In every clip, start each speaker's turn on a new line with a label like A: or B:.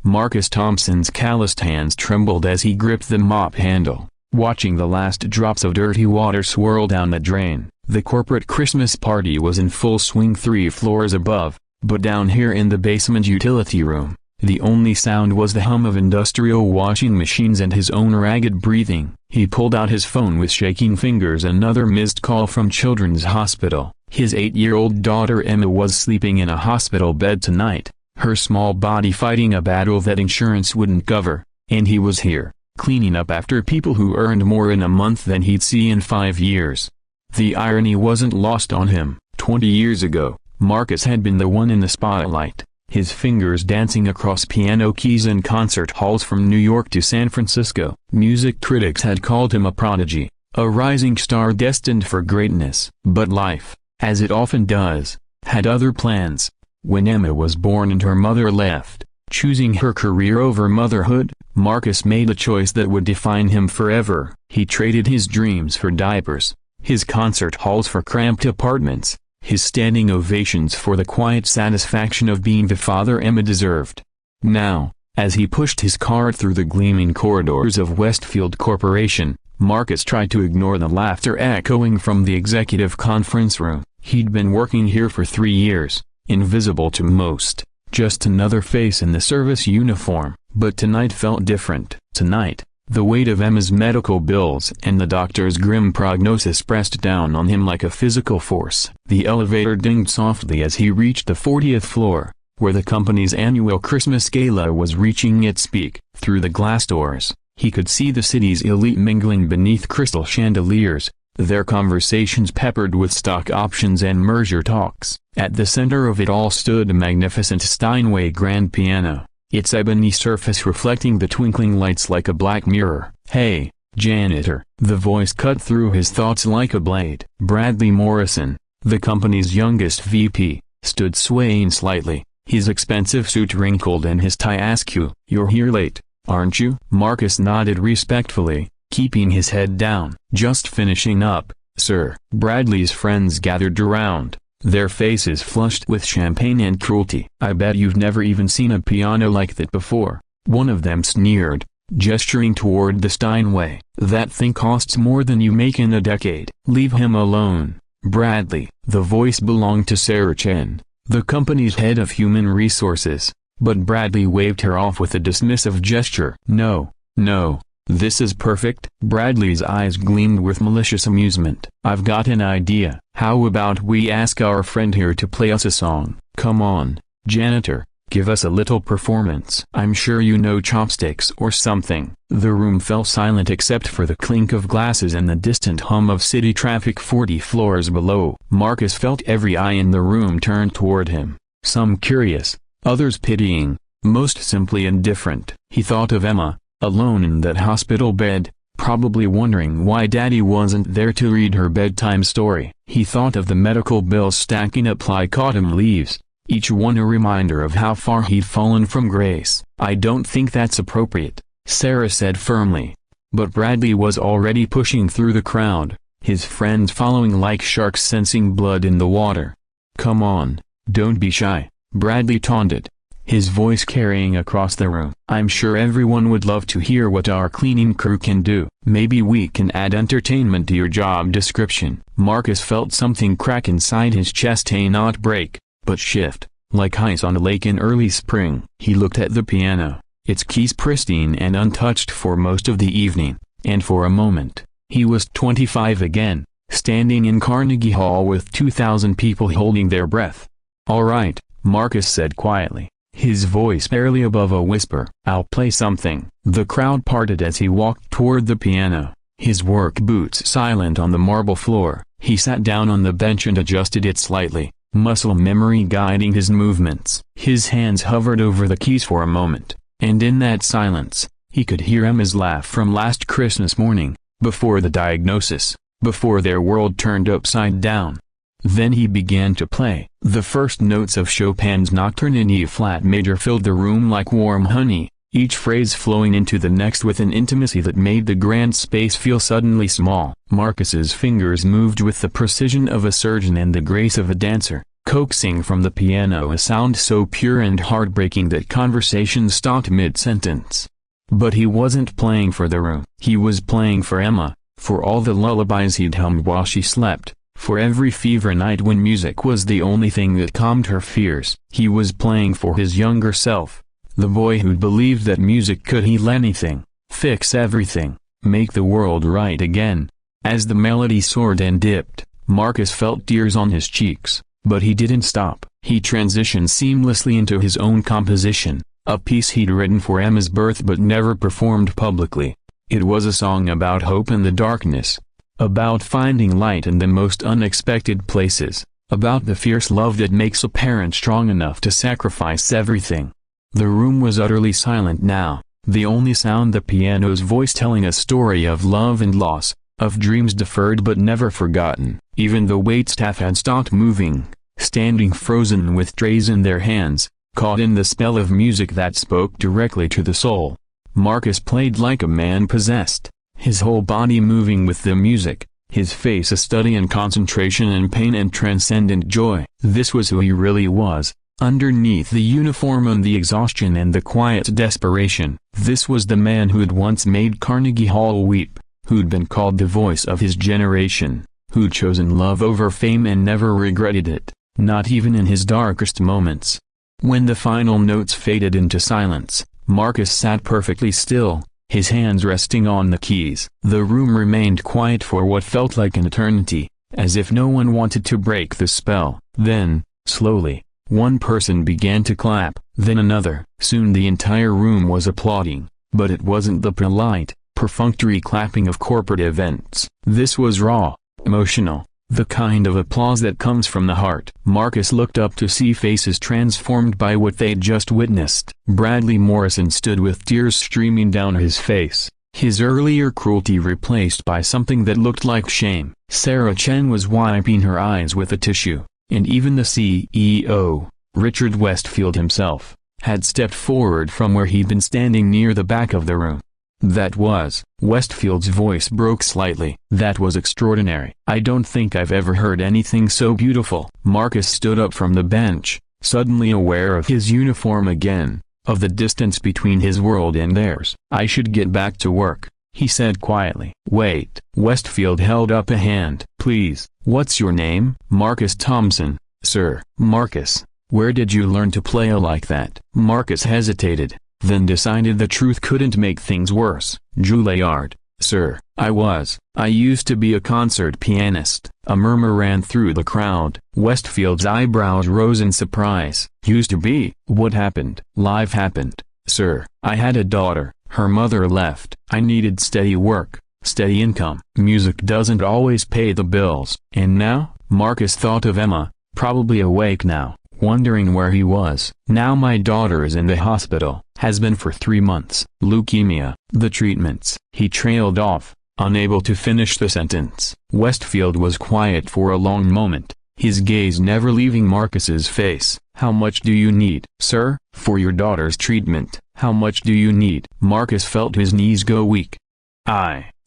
A: Marcus Thompson's calloused hands trembled as he gripped the mop handle, watching the last drops of dirty water swirl down the drain. The corporate Christmas party was in full swing 3 floors above, but down here in the basement utility room, the only sound was the hum of industrial washing machines and his own ragged breathing. He pulled out his phone with shaking fingers. Another missed call from Children's Hospital. His 8-year-old daughter Emma was sleeping in a hospital bed tonight, her small body fighting a battle that insurance wouldn't cover, and he was here, cleaning up after people who earned more in a month than he'd see in 5 years. The irony wasn't lost on him. 20 years ago, Marcus had been the one in the spotlight, his fingers dancing across piano keys in concert halls from New York to San Francisco. Music critics had called him a prodigy, a rising star destined for greatness. But life, as it often does, had other plans. When Emma was born and her mother left, choosing her career over motherhood, Marcus made a choice that would define him forever. He traded his dreams for diapers, his concert halls for cramped apartments, his standing ovations for the quiet satisfaction of being the father Emma deserved. Now, as he pushed his cart through the gleaming corridors of Westfield Corporation, Marcus tried to ignore the laughter echoing from the executive conference room. He'd been working here for 3 years, invisible to most, just another face in the service uniform. But tonight felt different. Tonight, the weight of Emma's medical bills and the doctor's grim prognosis pressed down on him like a physical force. The elevator dinged softly as he reached the 40th floor, where the company's annual Christmas gala was reaching its peak. Through the glass doors, he could see the city's elite mingling beneath crystal chandeliers, their conversations peppered with stock options and merger talks. At the center of it all stood a magnificent Steinway grand piano, its ebony surface reflecting the twinkling lights like a black mirror. "Hey, janitor," the voice cut through his thoughts like a blade. Bradley Morrison, the company's youngest VP, stood swaying slightly, his expensive suit wrinkled and his tie askew. "You're here late, aren't you?" Marcus nodded respectfully, keeping his head down. "Just finishing up, sir." Bradley's friends gathered around, their faces flushed with champagne and cruelty. "I bet you've never even seen a piano like that before," one of them sneered, gesturing toward the Steinway. "That thing costs more than you make in a decade." "Leave him alone, Bradley." The voice belonged to Sarah Chen, the company's head of human resources, but Bradley waved her off with a dismissive gesture. "No, no. This is perfect." Bradley's eyes gleamed with malicious amusement. "I've got an idea. How about we ask our friend here to play us a song? Come on, janitor, give us a little performance. I'm sure you know chopsticks or something." The room fell silent except for the clink of glasses and the distant hum of city traffic 40 floors below. Marcus felt every eye in the room turned toward him, some curious, others pitying, most simply indifferent. He thought of Emma, alone in that hospital bed, probably wondering why Daddy wasn't there to read her bedtime story. He thought of the medical bills stacking up like autumn leaves, each one a reminder of how far he'd fallen from grace. "I don't think that's appropriate," Sarah said firmly. But Bradley was already pushing through the crowd, his friends following like sharks sensing blood in the water. "Come on, don't be shy," Bradley taunted, his voice carrying across the room. "I'm sure everyone would love to hear what our cleaning crew can do. Maybe we can add entertainment to your job description." Marcus felt something crack inside his chest, not break, but shift, like ice on a lake in early spring. He looked at the piano, its keys pristine and untouched for most of the evening, and for a moment, he was 25 again, standing in Carnegie Hall with 2,000 people holding their breath. "All right," Marcus said quietly, his voice barely above a whisper. "I'll play something." The crowd parted as he walked toward the piano, his work boots silent on the marble floor. He sat down on the bench and adjusted it slightly, muscle memory guiding his movements. His hands hovered over the keys for a moment, and in that silence, he could hear Emma's laugh from last Christmas morning, before the diagnosis, before their world turned upside down. Then he began to play. The first notes of Chopin's Nocturne in E-flat major filled the room like warm honey, each phrase flowing into the next with an intimacy that made the grand space feel suddenly small. Marcus's fingers moved with the precision of a surgeon and the grace of a dancer, coaxing from the piano a sound so pure and heartbreaking that conversation stopped mid-sentence. But he wasn't playing for the room. He was playing for Emma, for all the lullabies he'd hummed while she slept, for every fever night when music was the only thing that calmed her fears. He was playing for his younger self, the boy who'd believed that music could heal anything, fix everything, make the world right again. As the melody soared and dipped, Marcus felt tears on his cheeks, but he didn't stop. He transitioned seamlessly into his own composition, a piece he'd written for Emma's birth but never performed publicly. It was a song about hope in the darkness, about finding light in the most unexpected places, about the fierce love that makes a parent strong enough to sacrifice everything. The room was utterly silent now, the only sound the piano's voice telling a story of love and loss, of dreams deferred but never forgotten. Even the waitstaff had stopped moving, standing frozen with trays in their hands, caught in the spell of music that spoke directly to the soul. Marcus played like a man possessed, his whole body moving with the music, his face a study in concentration and pain and transcendent joy. This was who he really was, underneath the uniform and the exhaustion and the quiet desperation. This was the man who'd once made Carnegie Hall weep, who'd been called the voice of his generation, who'd chosen love over fame and never regretted it, not even in his darkest moments. When the final notes faded into silence, Marcus sat perfectly still, his hands resting on the keys. The room remained quiet for what felt like an eternity, as if no one wanted to break the spell. Then, slowly, one person began to clap, then another. Soon the entire room was applauding, but it wasn't the polite, perfunctory clapping of corporate events. This was raw, emotional, the kind of applause that comes from the heart. Marcus looked up to see faces transformed by what they'd just witnessed. Bradley Morrison stood with tears streaming down his face, his earlier cruelty replaced by something that looked like shame. Sarah Chen was wiping her eyes with a tissue, and even the CEO, Richard Westfield himself, had stepped forward from where he'd been standing near the back of the room. That was, Westfield's voice broke slightly. That was extraordinary. I don't think I've ever heard anything so beautiful. Marcus stood up from the bench, suddenly aware of his uniform again, of the distance between his world and theirs. I should get back to work, he said quietly. Wait. Westfield held up a hand. Please. What's your name? Marcus Thompson, sir. Marcus, where did you learn to play like that? Marcus hesitated, then decided the truth couldn't make things worse. Juilliard, sir. I used to be a concert pianist. A murmur ran through the crowd. Westfield's eyebrows rose in surprise. Used to be? What happened? Life happened, sir. I had a daughter. Her mother left. I needed steady work, steady income. Music doesn't always pay the bills. And now? Marcus thought of Emma, probably awake now, wondering where he was. Now my daughter is in the hospital. Has been for 3 months. Leukemia. The treatments. He trailed off, unable to finish the sentence. Westfield was quiet for a long moment, his gaze never leaving Marcus's face. How much do you need, sir? For your daughter's treatment. How much do you need? Marcus felt his knees go weak.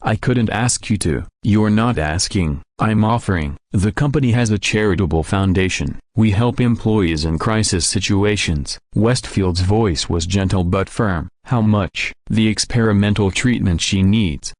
A: I couldn't ask you to. You're not asking, I'm offering. The company has a charitable foundation. We help employees in crisis situations. Westfield's voice was gentle but firm. How much? The experimental treatment she needs.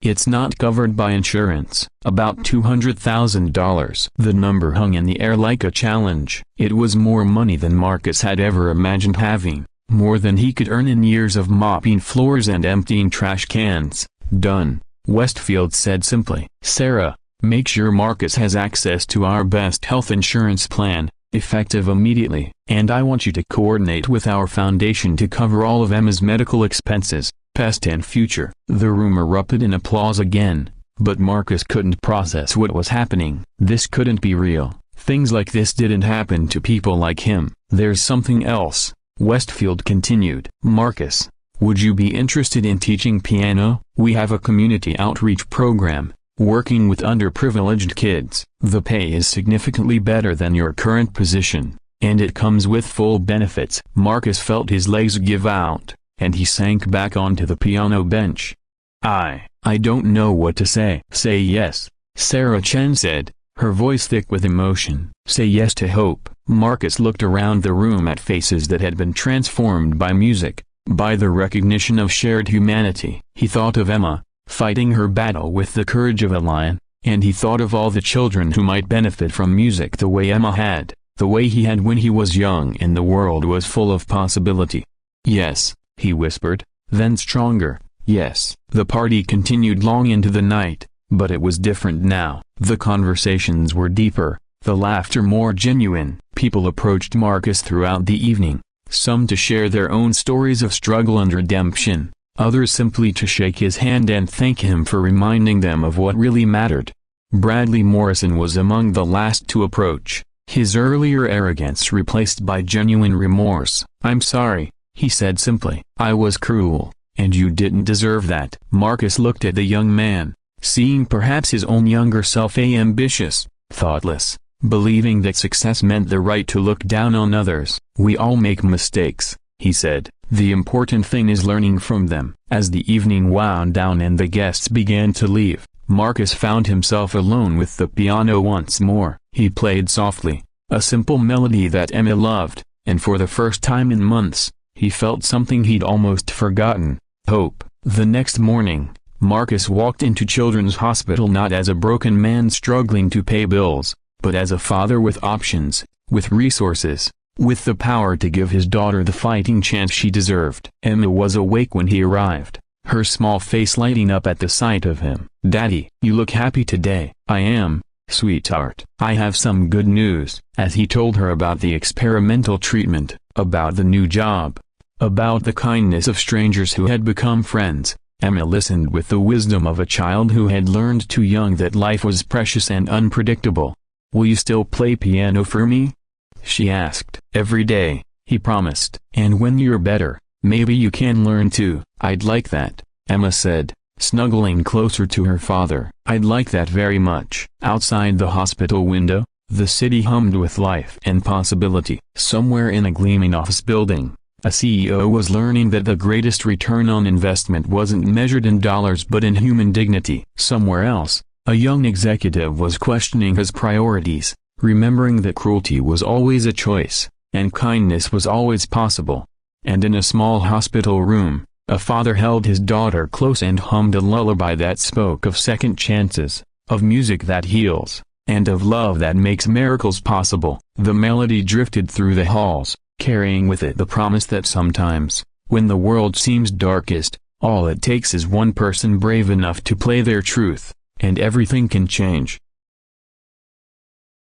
A: It's not covered by insurance. About $200,000. The number hung in the air like a challenge. It was more money than Marcus had ever imagined having, more than he could earn in years of mopping floors and emptying trash cans. Done, Westfield said simply. Sarah, make sure Marcus has access to our best health insurance plan, effective immediately, and I want you to coordinate with our foundation to cover all of Emma's medical expenses, past and future. The room erupted in applause again, but Marcus couldn't process what was happening. This couldn't be real. Things like this didn't happen to people like him. There's something else, Westfield continued. Marcus, would you be interested in teaching piano? We have a community outreach program, working with underprivileged kids. The pay is significantly better than your current position, and it comes with full benefits. Marcus felt his legs give out, and he sank back onto the piano bench. I don't know what to say. Say yes, Sarah Chen said, her voice thick with emotion. "Say yes to hope." Marcus looked around the room at faces that had been transformed by music, by the recognition of shared humanity. He thought of Emma, fighting her battle with the courage of a lion, and he thought of all the children who might benefit from music the way Emma had, the way he had when he was young and the world was full of possibility. "Yes," he whispered, then stronger, "yes." The party continued long into the night, but it was different now. The conversations were deeper, the laughter more genuine. People approached Marcus throughout the evening, some to share their own stories of struggle and redemption, others simply to shake his hand and thank him for reminding them of what really mattered. Bradley Morrison was among the last to approach, his earlier arrogance replaced by genuine remorse. "I'm sorry," he said simply. "I was cruel, and you didn't deserve that." Marcus looked at the young man, seeing perhaps his own younger self ambitious, thoughtless, believing that success meant the right to look down on others. "We all make mistakes," he said. "The important thing is learning from them." As the evening wound down and the guests began to leave, Marcus found himself alone with the piano once more. He played softly, a simple melody that Emma loved, and for the first time in months, he felt something he'd almost forgotten: hope. The next morning, Marcus walked into Children's Hospital not as a broken man struggling to pay bills, but as a father with options, with resources, with the power to give his daughter the fighting chance she deserved. Emma was awake when he arrived, her small face lighting up at the sight of him. "Daddy, you look happy today." "I am, sweetheart. I have some good news." As he told her about the experimental treatment, about the new job, about the kindness of strangers who had become friends, Emma listened with the wisdom of a child who had learned too young that life was precious and unpredictable. "Will you still play piano for me?" she asked. "Every day," he promised. "And when you're better, maybe you can learn too." "I'd like that," Emma said, snuggling closer to her father. "I'd like that very much." Outside the hospital window, the city hummed with life and possibility. Somewhere in a gleaming office building, a CEO was learning that the greatest return on investment wasn't measured in dollars but in human dignity. Somewhere else, a young executive was questioning his priorities, remembering that cruelty was always a choice, and kindness was always possible. And in a small hospital room, a father held his daughter close and hummed a lullaby that spoke of second chances, of music that heals, and of love that makes miracles possible. The melody drifted through the halls, carrying with it the promise that sometimes, when the world seems darkest, all it takes is one person brave enough to play their truth, and everything can change.